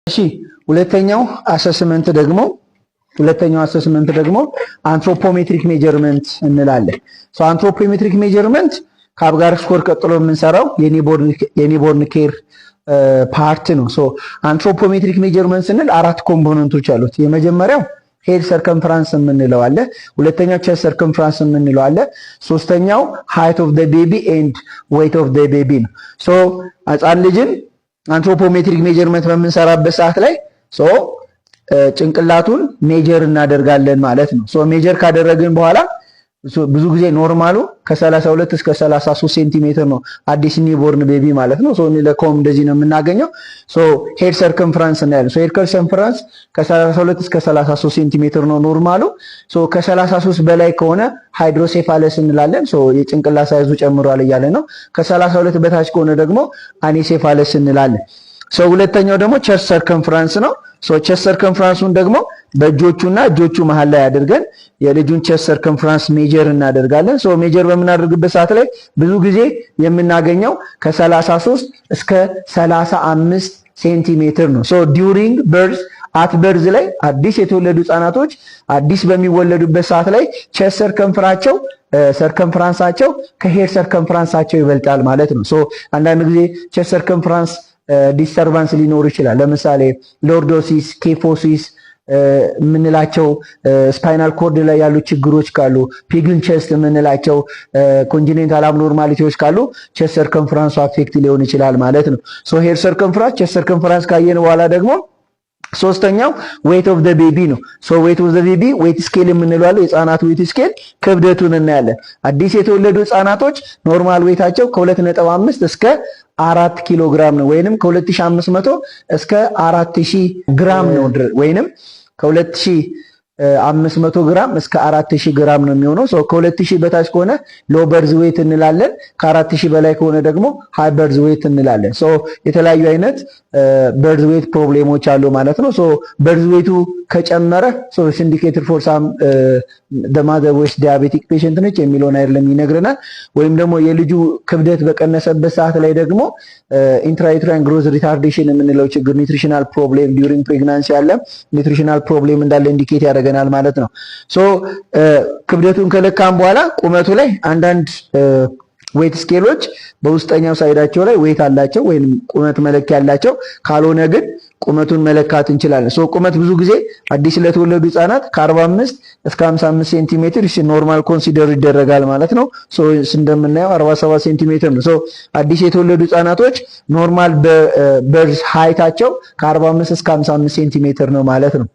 እሺ ሁለተኛው አሰስመንት ደግሞ አንትሮፖሜትሪክ ሜጀርመንት እንላለን። አንትሮፖሜትሪክ ሜጀርመንት ከአብጋር ስኮር ቀጥሎ የምንሰራው የኒውቦርን ኬር ፓርት ነው። አንትሮፖሜትሪክ ሜጀርመንት ስንል አራት ኮምፖነንቶች አሉት። የመጀመሪያው ሄድ ሰርከምፈረንስ የምንለው አለ። ሁለተኛው ቼስት ሰርከምፈረንስ የምንለው አለ። ሶስተኛው ሃይት ኦፍ ዘ ቤቢ ኤንድ ዌይት ኦፍ ዘ ቤቢ ነው። ህፃን ልጅን አንትሮፖሜትሪክ ሜጀርመንት በምንሰራበት ሰዓት ላይ ጭንቅላቱን ሜጀር እናደርጋለን ማለት ነው። ሜጀር ካደረግን በኋላ ብዙ ጊዜ ኖርማሉ ከ32 እስከ 33 ሴንቲሜትር ነው አዲስ ኒውቦርን ቤቢ ማለት ነው። ለኮም እንደዚህ ነው የምናገኘው። ሄድ ሰርከምፈረንስ እናያለን። ሄድ ሰርከምፈረንስ ከ32 እስከ 33 ሴንቲሜትር ነው ኖርማሉ። ከ33 በላይ ከሆነ ሃይድሮሴፋለስ እንላለን። የጭንቅላት ሳይዙ ጨምሯል እያለ ነው። ከ32 በታች ከሆነ ደግሞ አኒሴፋለስ እንላለን። ሁለተኛው ደግሞ ቼስት ሰርከምፈረንስ ነው። ቼስት ሰርከምፈረንሱን ደግሞ በእጆቹና እጆቹ መሃል ላይ አድርገን የልጁን ቼስት ሰርከምፈረንስ ሜጀር እናደርጋለን። ሜጀር በምናደርግበት ሰዓት ላይ ብዙ ጊዜ የምናገኘው ከ33 እስከ 35 ሴንቲሜትር ነው። ዲዩሪንግ በርዝ አት በርዝ ላይ አዲስ የተወለዱ ህጻናቶች አዲስ በሚወለዱበት ሰዓት ላይ ቼስት ሰርከምፈረንሳቸው ከሄድ ሰርከምፈረንሳቸው ይበልጣል ማለት ነው። አንዳንድ ጊዜ ቼስት ሰርከምፈረንስ ዲስተርባንስ ሊኖር ይችላል። ለምሳሌ ሎርዶሲስ፣ ኬፎሲስ የምንላቸው ስፓይናል ኮርድ ላይ ያሉ ችግሮች ካሉ፣ ፒግን ቼስት የምንላቸው ኮንጂኔንታል አብኖርማሊቲዎች ካሉ ቼስት ሰርከምፈረንሱ አፌክት ሊሆን ይችላል ማለት ነው። ሄድ ሰርከምፈረንስ ቼስት ሰርከምፈረንስ ካየን በኋላ ደግሞ ሶስተኛው ዌት ኦፍ ዘ ቤቢ ነው። ዌት ኦፍ ዘ ቤቢ ዌት ስኬል የምንለው አለ። የህፃናት ዌት ስኬል ክብደቱን እናያለን። አዲስ የተወለዱ ህፃናቶች ኖርማል ዌታቸው ከ2.5 እስከ 4 ኪሎ ግራም ነው፣ ወይንም ከ2500 እስከ 4000 ግራም ነው፣ ወይንም ከ2500 ግራም እስከ 4000 ግራም ነው የሚሆነው። ከ2000 በታች ከሆነ ሎ በርዝ ዌት እንላለን። ከ4000 በላይ ከሆነ ደግሞ ሃይ በርዝ ዌት እንላለን። የተለያዩ አይነት በርዝ ዌት ፕሮብሌሞች አሉ ማለት ነው። በርዝ ዌቱ ከጨመረ ኢንዲኬተር ፎር ሳም ማዘር ዌስ ዲያቤቲክ ፔሸንት ነች የሚለውን አይደለም ይነግረናል። ወይም ደግሞ የልጁ ክብደት በቀነሰበት ሰዓት ላይ ደግሞ ኢንትራዩትራይን ግሮዝ ሪታርዴሽን የምንለው ችግር ኒውትሪሽናል ፕሮብሌም ዲዩሪንግ ፕሬግናንሲ ያለ ኒውትሪሽናል ፕሮብሌም እንዳለ ኢንዲኬት ያደርገናል ማለት ነው። ክብደቱን ከለካም በኋላ ቁመቱ ላይ አንዳንድ ዌት ስኬሎች በውስጠኛው ሳይዳቸው ላይ ዌት አላቸው ወይም ቁመት መለኪያ አላቸው። ካልሆነ ግን ቁመቱን መለካት እንችላለን። ቁመት ብዙ ጊዜ አዲስ ለተወለዱ ህጻናት ከ45 እስከ 55 ሴንቲሜትር ኖርማል ኮንሲደር ይደረጋል ማለት ነው። እንደምናየው 47 ሴንቲሜትር ነው። አዲስ የተወለዱ ህጻናቶች ኖርማል በርዝ ሃይታቸው ከ45 እስከ 55 ሴንቲሜትር ነው ማለት ነው።